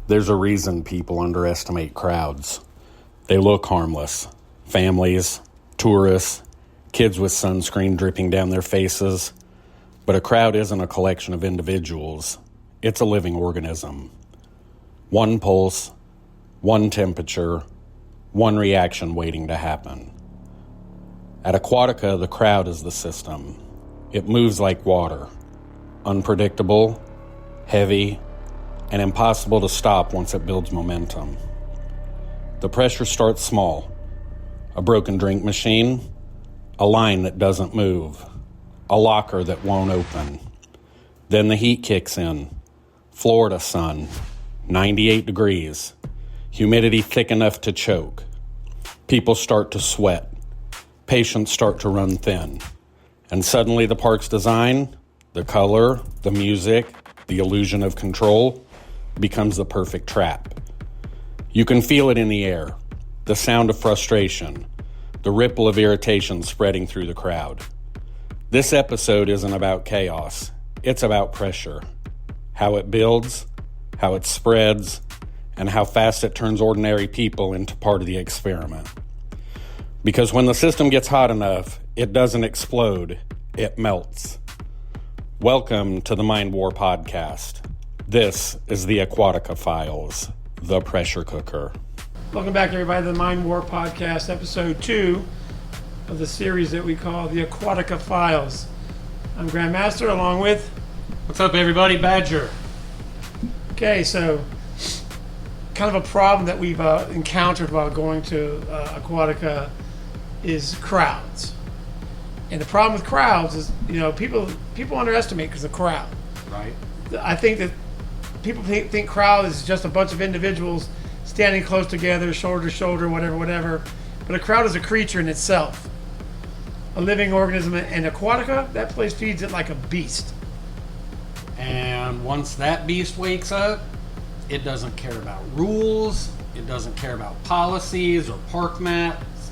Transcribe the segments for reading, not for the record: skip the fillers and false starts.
There's a reason people underestimate crowds. They look harmless. Families, tourists, kids with sunscreen dripping down their faces. But a crowd isn't a collection of individuals. It's a living organism. One pulse, one temperature, one reaction waiting to happen. At Aquatica, the crowd is the system. It moves like water. Unpredictable, heavy, and impossible to stop once it builds momentum. The pressure starts small. A broken drink machine, a line that doesn't move, a locker that won't open. Then the heat kicks in. Florida sun, 98 degrees, humidity thick enough to choke. People start to sweat. Patients start to run thin. And suddenly the park's design, the color, the music, the illusion of control, becomes the perfect trap. You can feel it in the air, the sound of frustration, the ripple of irritation spreading through the crowd. This episode isn't about chaos, it's about pressure. How it builds, how it spreads, and how fast it turns ordinary people into part of the experiment. Because when the system gets hot enough, it doesn't explode, it melts. Welcome to the Mind War Podcast. This is the Aquatica Files, the pressure cooker. Welcome back, everybody, to the Mind War Podcast, episode 2 of the series that we call the Aquatica Files. I'm Grandmaster, along with... What's up, everybody? Badger. Okay, so kind of a problem that we've encountered while going to Aquatica is crowds. And the problem with crowds is, people underestimate because of crowd. Right. I think that people think crowd is just a bunch of individuals standing close together, shoulder to shoulder, whatever. But a crowd is a creature in itself, a living organism. And Aquatica, that place feeds it like a beast. And once that beast wakes up, it doesn't care about rules. It doesn't care about policies or park maps.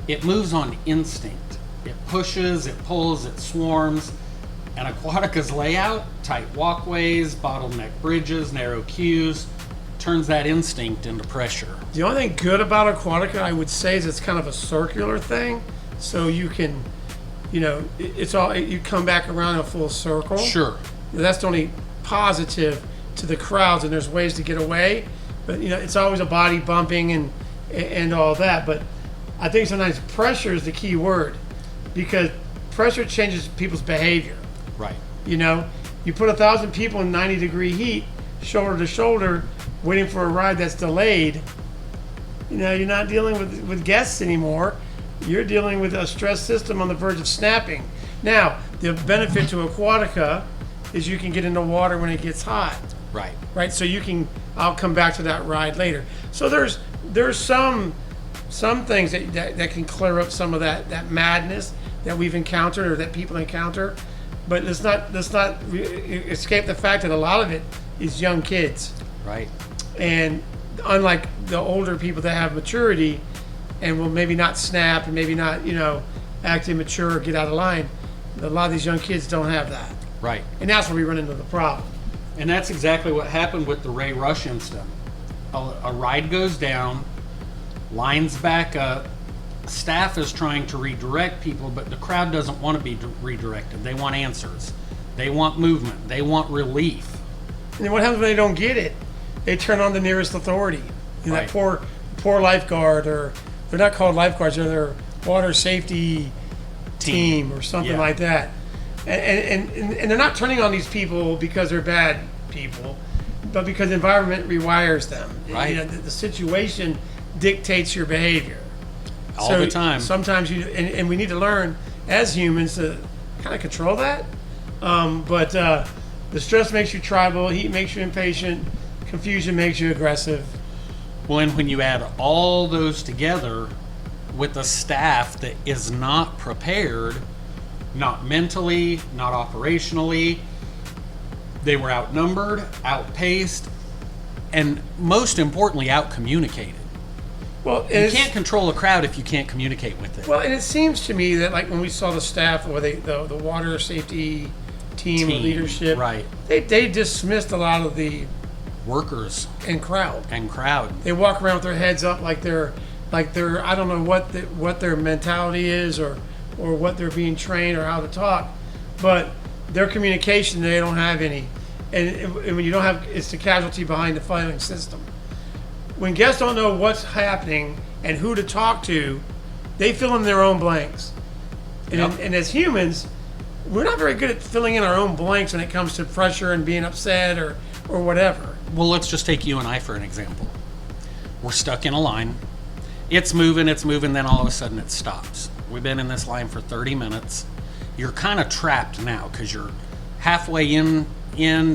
It moves on instinct. It pushes, it pulls, it swarms. And Aquatica's layout, tight walkways, bottleneck bridges, narrow queues, turns that instinct into pressure. The only thing good about Aquatica, I would say, is it's kind of a circular thing. So you can, you come back around in a full circle. Sure. That's the only positive to the crowds, and there's ways to get away. But, it's always a body bumping and all that. But I think sometimes pressure is the key word, because pressure changes people's behavior. Right. You put 1,000 people in 90-degree heat, shoulder to shoulder, waiting for a ride that's delayed. You're not dealing with guests anymore. You're dealing with a stress system on the verge of snapping. Now, the benefit to Aquatica is you can get into water when it gets hot. Right. Right. So I'll come back to that ride later. So there's some things that can clear up some of that madness that we've encountered or that people encounter. But let's not escape the fact that a lot of it is young kids. Right. And unlike the older people that have maturity and will maybe not snap and maybe not, act immature or get out of line, a lot of these young kids don't have that. Right. And that's where we run into the problem. And that's exactly what happened with the Ray Rush incident. A ride goes down, lines back up, staff is trying to redirect people, but the crowd doesn't want to be redirected. They want answers. They want movement. They want relief. And then what happens when they don't get it? They turn on the nearest authority. Right. That poor lifeguard, or they're not called lifeguards, they're their water safety team or something like that. And they're not turning on these people because they're bad people, but because the environment rewires them. Right. The situation dictates your behavior. All the time. Sometimes and we need to learn as humans to kind of control that. But the stress makes you tribal, heat makes you impatient, confusion makes you aggressive. Well, and when you add all those together with a staff that is not prepared, not mentally, not operationally, they were outnumbered, outpaced, and most importantly, outcommunicated. Well, you can't control a crowd if you can't communicate with it. Well, and it seems to me that, like, when we saw the staff or the water safety team leadership, right? They dismissed a lot of the workers and crowd. and crowd. They walk around with their heads up like they're I don't know what their mentality is or what they're being trained or how to talk, but their communication, they don't have any. And when you don't have, it's the casualty behind the filing system. When guests don't know what's happening and who to talk to, they fill in their own blanks. And, Yep. and as humans, we're not very good at filling in our own blanks when it comes to pressure and being upset or whatever. Well, let's just take you and I for an example. We're stuck in a line. It's moving, then all of a sudden it stops. We've been in this line for 30 minutes. You're kind of trapped now because you're halfway in,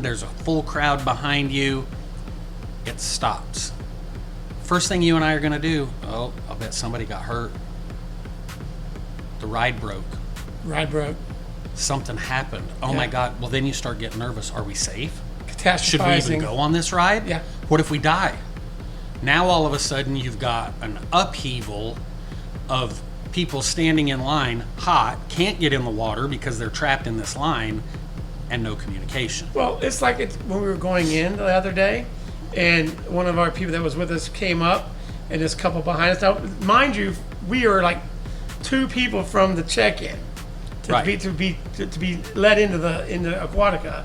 there's a full crowd behind you. It stops. First thing you and I are going to do, I'll bet somebody got hurt. The ride broke. Ride broke. Something happened. Oh Yeah. my God. Well, then you start getting nervous. Are we safe? Catastrophizing. Should we even go on this ride? Yeah. What if we die? Now all of a sudden you've got an upheaval of people standing in line, hot, can't get in the water because they're trapped in this line, and no communication. Well, it's like when we were going in the other day, and one of our people that was with us came up, and this couple behind us. Now, mind you, we are like 2 people from the check-in to be let into Aquatica,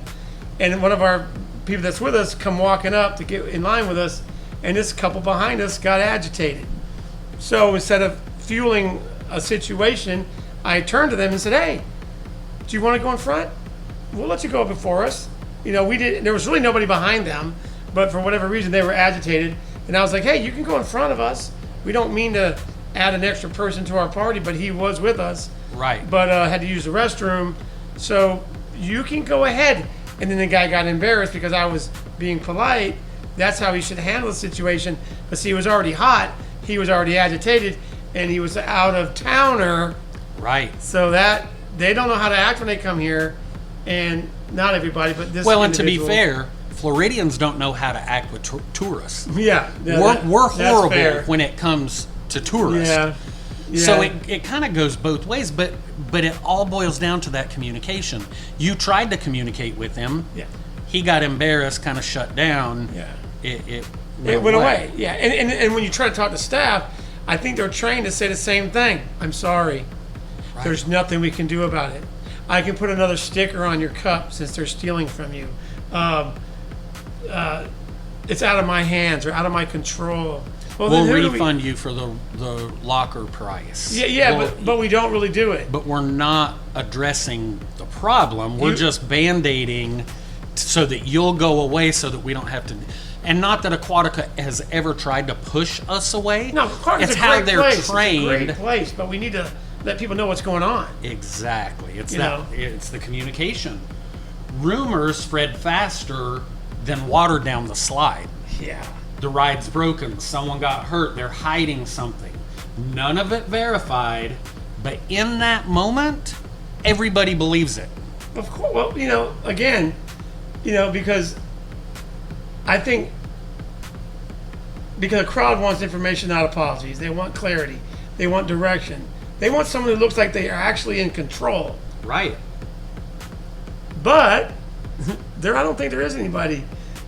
and one of our people that's with us come walking up to get in line with us, and this couple behind us got agitated. So instead of fueling a situation, I turned to them and said, "Hey, do you want to go in front? We'll let you go before us." You know, we did. There was really nobody behind them, but for whatever reason, they were agitated. And I was like, "Hey, you can go in front of us. We don't mean to add an extra person to our party, but he was with us, Right. but had to use the restroom, so you can go ahead." And then the guy got embarrassed because I was being polite. That's how he should handle the situation. But see, he was already hot. He was already agitated, and he was out of towner. Right. So that they don't know how to act when they come here, and not everybody, but this. Well, and to be individual. fair, Floridians don't know how to act with tourists. yeah, We're that's horrible fair. when it comes to tourists. Yeah. So it kind of goes both ways, but it all boils down to that communication. You tried to communicate with him. Yeah. He got embarrassed, kind of shut down. Yeah. It went away. Yeah, and when you try to talk to staff, I think they're trained to say the same thing. "I'm sorry. Right. There's nothing we can do about it. I can put another sticker on your cup since they're stealing from you. It's out of my hands or out of my control." Well, We'll then who do refund you for the locker price. Yeah, Well, but we don't really do it. but we're not addressing the problem. We're just band-aiding so that you'll go away so that we don't have to. And not that Aquatica has ever tried to push us away. No, Clark's it's a how great they're place. trained. It's a great place, but we need to let people know what's going on. Exactly. It's You that. know? It's the communication. Rumors spread faster than water down the slide. Yeah. The ride's broken. Someone got hurt. They're hiding something. None of it verified, but in that moment, everybody believes it. Of course. Well, again, because I think because the crowd wants information, not apologies. They want clarity. They want direction. They want someone who looks like they are actually in control. Right. But I don't think there is anybody.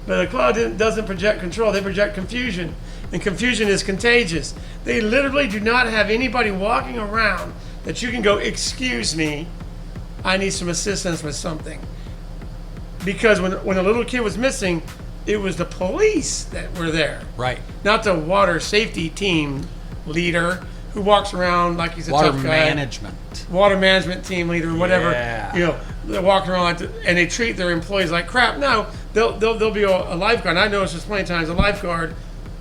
But the crowd doesn't project control. They project confusion. And confusion is contagious. They literally do not have anybody walking around that you can go, "Excuse me, I need some assistance with something." Because when a little kid was missing, it was the police that were there. Right. Not the water safety team leader who walks around like he's a Water tough guy. management. Water management team leader, whatever. Yeah. They're walking around and they treat their employees like crap. No, they'll be a lifeguard. And I noticed this plenty of times. A lifeguard,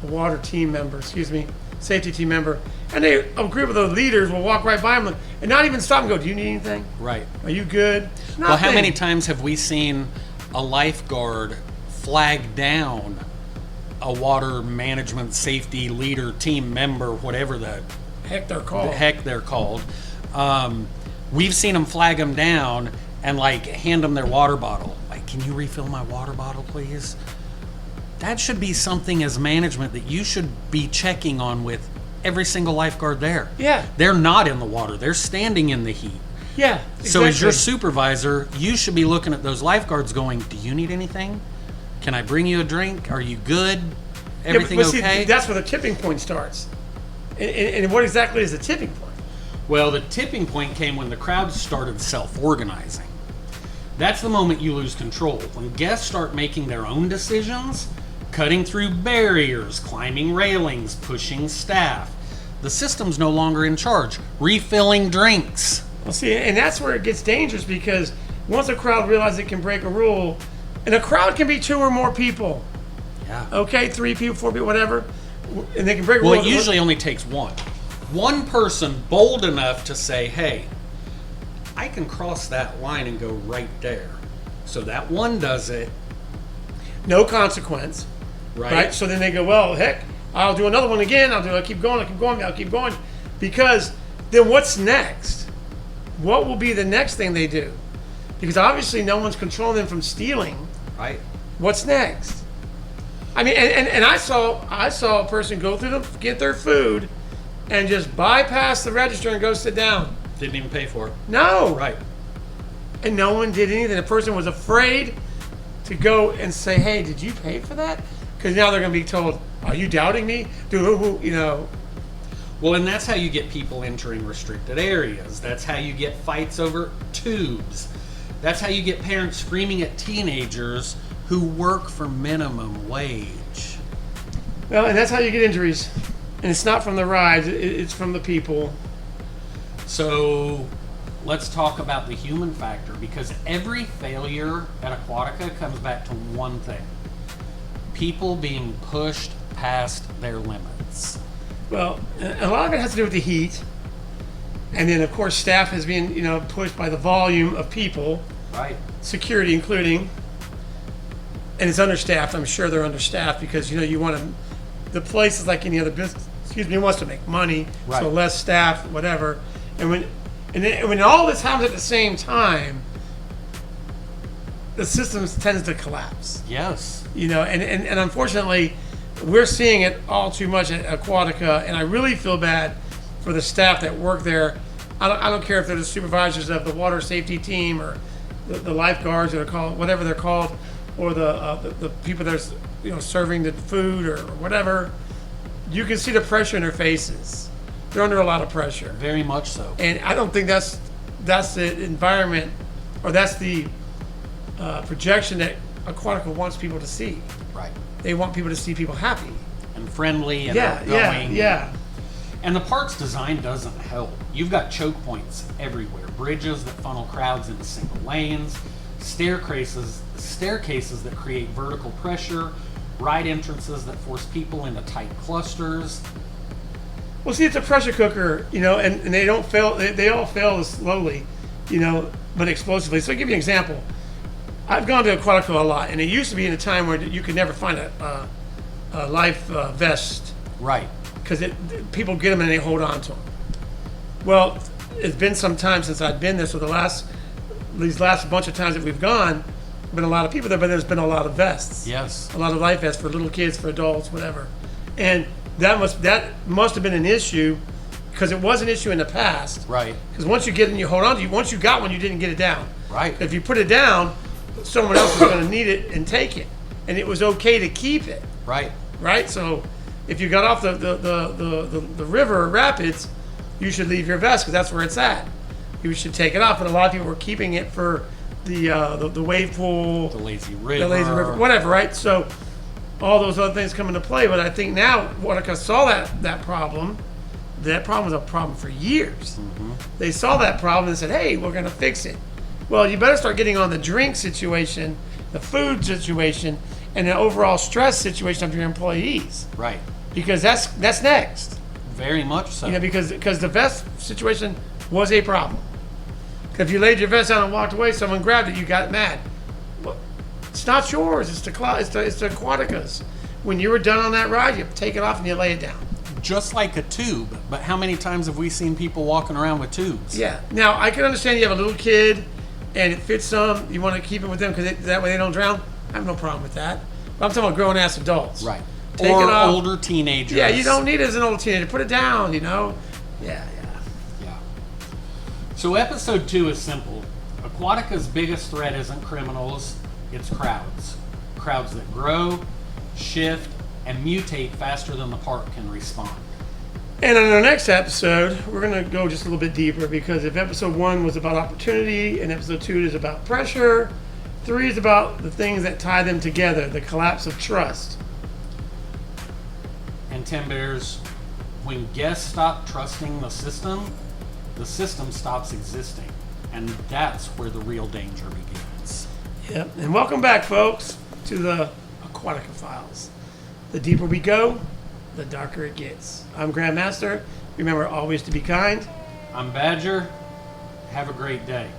a water team member, safety team member, and a group of the leaders will walk right by them and not even stop and go, "Do you need anything? Right. Are you good?" Well, how Nothing. many times have we seen a lifeguard flag down a water management safety leader, team member, whatever the heck they're called? heck they're called? We've seen them flag them down and hand them their water bottle. "Can you refill my water bottle, please?" That should be something as management that you should be checking on with every single lifeguard there. Yeah. They're not in the water. They're standing in the heat. Yeah. So as your exactly. supervisor, you should be looking at those lifeguards going, "Do you need anything? Can I bring you a drink? Are you good? Yeah, Everything but okay? See, that's where the tipping point starts. And what exactly is the tipping point? Well, the tipping point came when the crowd started self-organizing. That's the moment you lose control. When guests start making their own decisions, cutting through barriers, climbing railings, pushing staff. The system's no longer in charge. Refilling drinks. Well, see, and that's where it gets dangerous, because once a crowd realizes it can break a rule, and a crowd can be 2 or more people. Yeah. Okay, 3 people, 4 people, whatever, and they can break a Well, rule. it usually only takes one. One person bold enough to say, hey, I can cross that line and go right there. So that one does it. No consequence. Right? So then they go, well, heck, I'll do another one again. I'll keep going. Because then what's next? What will be the next thing they do? Because obviously no one's controlling them from stealing. Right. What's next? I mean, and I saw a person go through get their food and just bypass the register and go sit down. Didn't even pay for it. No. Right. And no one did anything. The person was afraid to go and say, hey, did you pay for that? Because now they're going to be told, are you doubting me? You know. Well, and that's how you get people entering restricted areas. That's how you get fights over tubes. That's how you get parents screaming at teenagers who work for minimum wage. Well, and that's how you get injuries. And it's not from the rides, it's from the people. So let's talk about the human factor, because every failure at Aquatica comes back to one thing: people being pushed past their limits. Well, a lot of it has to do with the heat. And then, of course, staff has been, pushed by the volume of people. Right. Security including. And it's understaffed. I'm sure they're understaffed because, you want to... The place is like any other business. Wants to make money. Right. So less staff, whatever. And when all this happens at the same time, the system tends to collapse. Yes. And unfortunately, we're seeing it all too much at Aquatica, and I really feel bad for the staff that work there. I don't care if they're the supervisors of the water safety team or the lifeguards, that are called whatever they're called, or the people that are serving the food or whatever. You can see the pressure in their faces. They're under a lot of pressure. Very much so. And I don't think that's the environment, or that's the projection that Aquatica wants people to see. Right. They want people to see people happy And friendly and outgoing. Yeah. And the park's design doesn't help. You've got choke points everywhere, bridges that funnel crowds into single lanes, staircases that create vertical pressure, ride entrances that force people into tight clusters. Well, see, it's a pressure cooker, and they don't fail. They all fail slowly, but explosively. So I'll give you an example. I've gone to Aquatica a lot, and it used to be in a time where you could never find a life vest. Right. Because people get them and they hold on to them. Well, it's been some time since I've been there, so these last bunch of times that we've gone, been a lot of people there, but there's been a lot of vests. Yes. A lot of life vests for little kids, for adults, whatever. And that must have been an issue, because it was an issue in the past. Right. Because once you get it and you hold on to it, once you got one, you didn't get it down. Right. If you put it down, someone else is going to need it and take it. And it was okay to keep it. Right. Right? So if you got off the river or rapids, you should leave your vest, because that's where it's at. You should take it off. But a lot of people were keeping it for the wave pool, The lazy river. whatever, right? So all those other things come into play. But I think now Aquatica saw that problem. That problem was a problem for years. Mm-hmm. They saw that problem and said, hey, we're going to fix it. Well, you better start getting on the drink situation, the food situation, and the overall stress situation of your employees. Right. Because that's next. Very much so. Because the vest situation was a problem. If you laid your vest down and walked away, someone grabbed it, you got mad. Well, it's not yours. It's the Aquatica's. When you were done on that ride, you take it off and you lay it down. Just like a tube. But how many times have we seen people walking around with tubes? Yeah. Now, I can understand you have a little kid and it fits them. You want to keep it with them because that way they don't drown. I have no problem with that. But I'm talking about grown-ass adults. Right. Take or it off. older teenagers. Yeah, you don't need it as an old teenager. Put it down, Yeah. Yeah. So episode 2 is simple. Aquatica's biggest threat isn't criminals, it's crowds. crowds that grow, shift, and mutate faster than the park can respond. And in our next episode, we're going to go just a little bit deeper, because if episode 1 was about opportunity and episode 2 is about pressure, 3 is about the things that tie them together, the collapse of trust. And Tim Bears, when guests stop trusting the system stops existing. And that's where the real danger begins. Yep. And welcome back, folks, to the Aquatica Files. The deeper we go, the darker it gets. I'm Grandmaster. Remember always to be kind. I'm Badger. Have a great day.